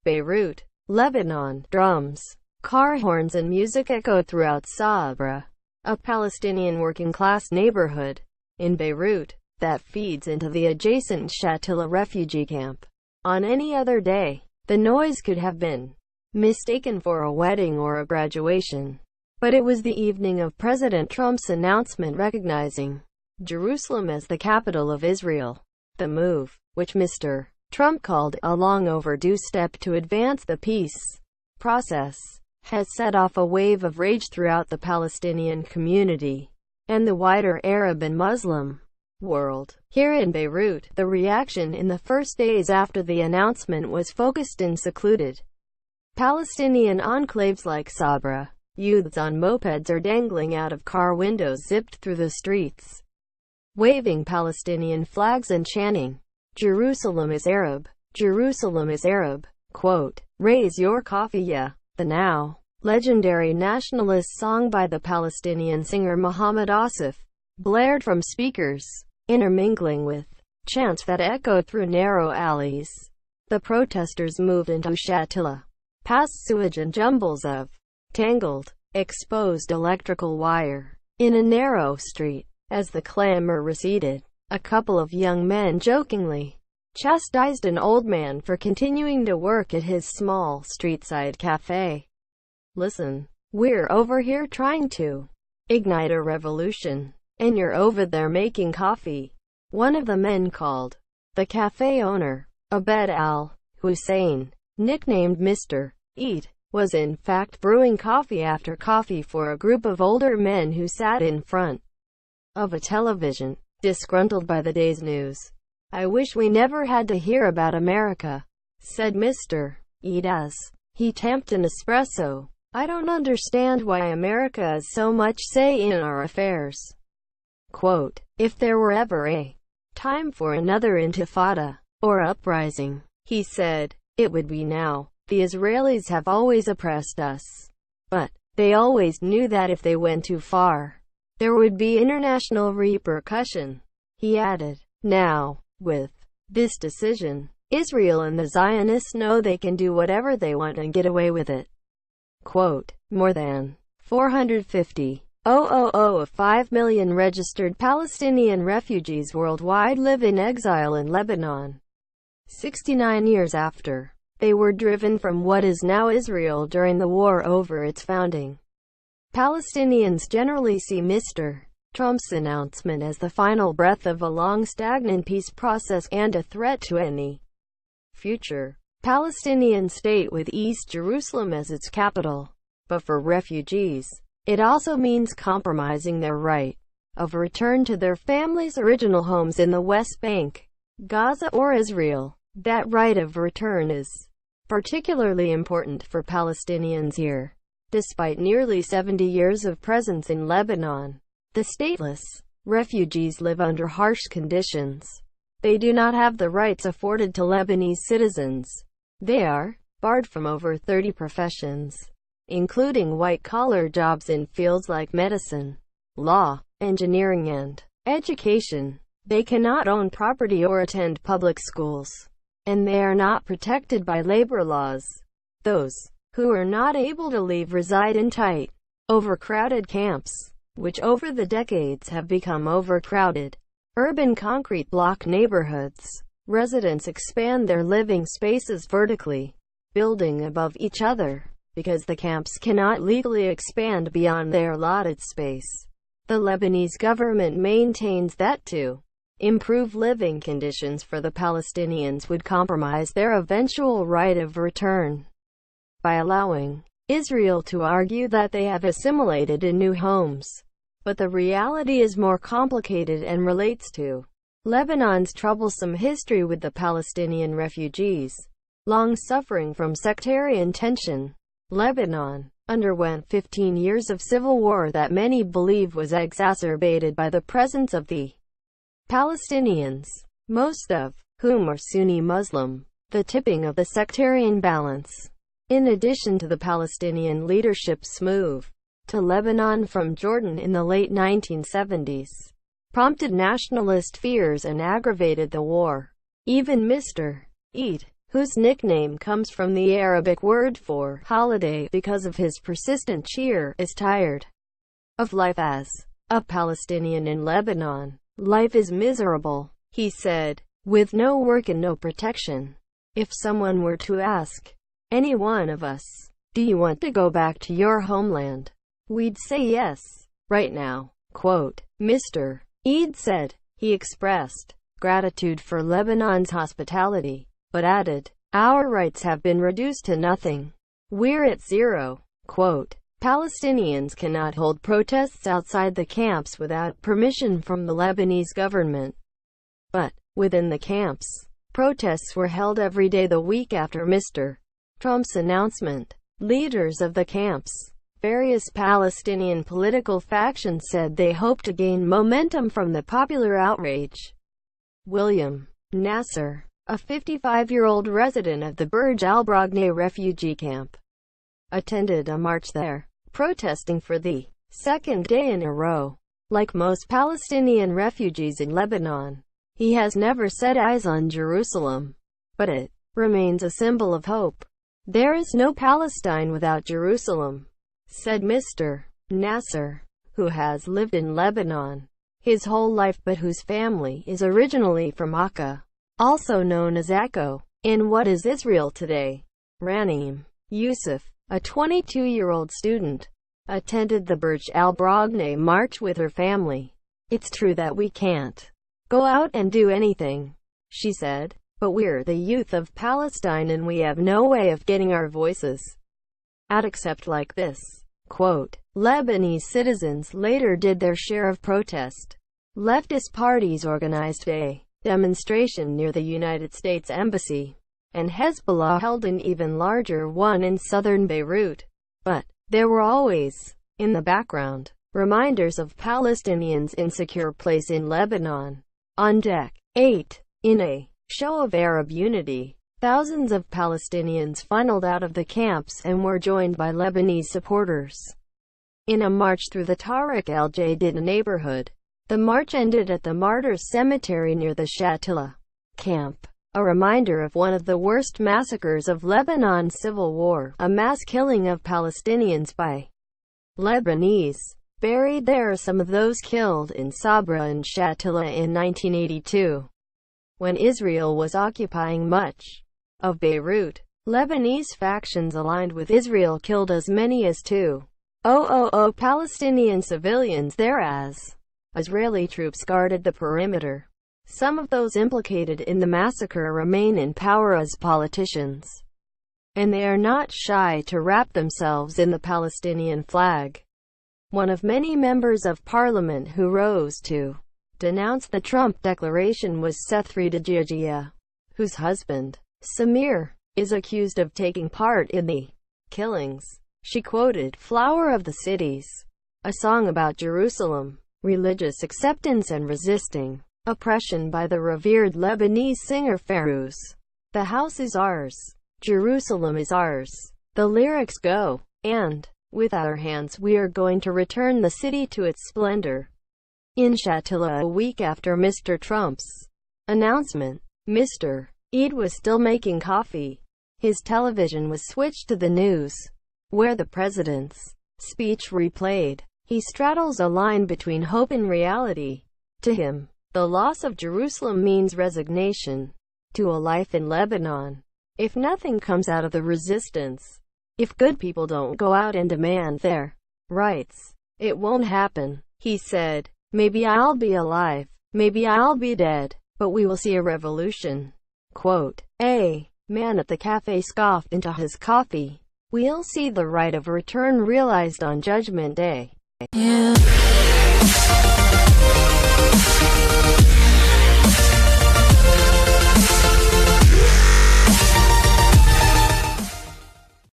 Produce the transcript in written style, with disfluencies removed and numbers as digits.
Beirut, Lebanon. Drums, car horns and music echoed throughout Sabra, a Palestinian working-class neighborhood in Beirut that feeds into the adjacent Shatila refugee camp. On any other day, the noise could have been mistaken for a wedding or a graduation. But it was the evening of President Trump's announcement recognizing Jerusalem as the capital of Israel. The move, which Mr. Trump called a long overdue step to advance the peace process, has set off a wave of rage throughout the Palestinian community and the wider Arab and Muslim world. Here in Beirut, the reaction in the first days after the announcement was focused in secluded Palestinian enclaves like Sabra. Youths on mopeds are dangling out of car windows, zipped through the streets, waving Palestinian flags and chanting, "Jerusalem is Arab, Jerusalem is Arab." Quote, "Raise your coffee, yeah." The now legendary nationalist song by the Palestinian singer Muhammad Asif blared from speakers, intermingling with chants that echoed through narrow alleys. The protesters moved into Shatila, past sewage and jumbles of tangled, exposed electrical wire in a narrow street. As the clamor receded, a couple of young men jokingly chastised an old man for continuing to work at his small street-side cafe. "Listen, we're over here trying to ignite a revolution, and you're over there making coffee," one of the men called. The cafe owner, Abed al-Hussein, nicknamed Mr. Eat, was in fact brewing coffee after coffee for a group of older men who sat in front of a television, disgruntled by the day's news. "I wish we never had to hear about America," said Mr. Eat as he tamped an espresso. "I don't understand why America has so much say in our affairs." Quote, "If there were ever a time for another intifada, or uprising," he said, "it would be now. The Israelis have always oppressed us. But they always knew that if they went too far, there would be international repercussion." He added, "Now, with this decision, Israel and the Zionists know they can do whatever they want and get away with it." Quote, "More than 450,000 million registered Palestinian refugees worldwide live in exile in Lebanon. 69 years after they were driven from what is now Israel during the war over its founding. Palestinians generally see Mr. Trump's announcement as the final breath of a long stagnant peace process and a threat to any future Palestinian state with East Jerusalem as its capital. But for refugees, it also means compromising their right of return to their families' original homes in the West Bank, Gaza or Israel. That right of return is particularly important for Palestinians here. Despite nearly 70 years of presence in Lebanon, the stateless refugees live under harsh conditions. They do not have the rights afforded to Lebanese citizens. They are barred from over 30 professions, including white-collar jobs in fields like medicine, law, engineering, and education. They cannot own property or attend public schools, and they are not protected by labor laws. Those who are not able to leave reside in tight, overcrowded camps, which over the decades have become overcrowded urban concrete block neighborhoods. Residents expand their living spaces vertically, building above each other, because the camps cannot legally expand beyond their allotted space. The Lebanese government maintains that to improve living conditions for the Palestinians would compromise their eventual right of return by allowing Israel to argue that they have assimilated in new homes. But the reality is more complicated and relates to Lebanon's troublesome history with the Palestinian refugees, long suffering from sectarian tension. Lebanon underwent 15 years of civil war that many believe was exacerbated by the presence of the Palestinians, most of whom are Sunni Muslim, the tipping of the sectarian balance. In addition to the Palestinian leadership's move to Lebanon from Jordan in the late 1970s, prompted nationalist fears and aggravated the war. Even Mr. Eat, whose nickname comes from the Arabic word for holiday because of his persistent cheer, is tired of life as a Palestinian in Lebanon. "Life is miserable," he said, "with no work and no protection. If someone were to ask any one of us, 'Do you want to go back to your homeland?' we'd say yes, right now." Quote, Mr. Eid said he expressed gratitude for Lebanon's hospitality, but added, "Our rights have been reduced to nothing. We're at zero." Quote, Palestinians cannot hold protests outside the camps without permission from the Lebanese government. But, within the camps, protests were held every day the week after Mr. Trump's announcement. Leaders of the camps, various Palestinian political factions, said they hoped to gain momentum from the popular outrage. William Nasser, a 55-year-old resident of the Burj al-Braghneh refugee camp, attended a march there, protesting for the second day in a row. Like most Palestinian refugees in Lebanon, he has never set eyes on Jerusalem, but it remains a symbol of hope. "There is no Palestine without Jerusalem," said Mr. Nasser, who has lived in Lebanon his whole life but whose family is originally from Akka, also known as Akko, in what is Israel today. Ranim Youssef, a 22-year-old student, attended the Burj al-Braghneh march with her family. "It's true that we can't go out and do anything," she said, "but we're the youth of Palestine and we have no way of getting our voices out except like this." Quote, Lebanese citizens later did their share of protest. Leftist parties organized a demonstration near the United States Embassy, and Hezbollah held an even larger one in southern Beirut. But there were always, in the background, reminders of Palestinians' insecure place in Lebanon. On deck 8, in a show of Arab unity, thousands of Palestinians funneled out of the camps and were joined by Lebanese supporters in a march through the Tariq al-Jadid neighborhood. The march ended at the Martyrs Cemetery near the Shatila camp, a reminder of one of the worst massacres of Lebanon's civil war, a mass killing of Palestinians by Lebanese. Buried there are some of those killed in Sabra and Shatila in 1982, when Israel was occupying much of Beirut. Lebanese factions aligned with Israel killed as many as 2,000 Palestinian civilians there as Israeli troops guarded the perimeter. Some of those implicated in the massacre remain in power as politicians, and they are not shy to wrap themselves in the Palestinian flag. One of many members of parliament who rose to denounce the Trump declaration was Sethrida Georgia, whose husband, Samir, is accused of taking part in the killings. She quoted "Flower of the Cities," a song about Jerusalem, religious acceptance and resisting oppression by the revered Lebanese singer Fairuz. "The house is ours. Jerusalem is ours." The lyrics go, and, "With our hands we are going to return the city to its splendor." In Shatila a week after Mr. Trump's announcement, Mr. Eid was still making coffee. His television was switched to the news, where the president's speech replayed. He straddles a line between hope and reality. To him, the loss of Jerusalem means resignation to a life in Lebanon. If nothing comes out of the resistance, if good people don't go out and demand their rights, it won't happen. He said, "Maybe I'll be alive, maybe I'll be dead, but we will see a revolution." Quote, a man at the cafe scoffed into his coffee. "We'll see the right of return realized on Judgment Day." Yeah.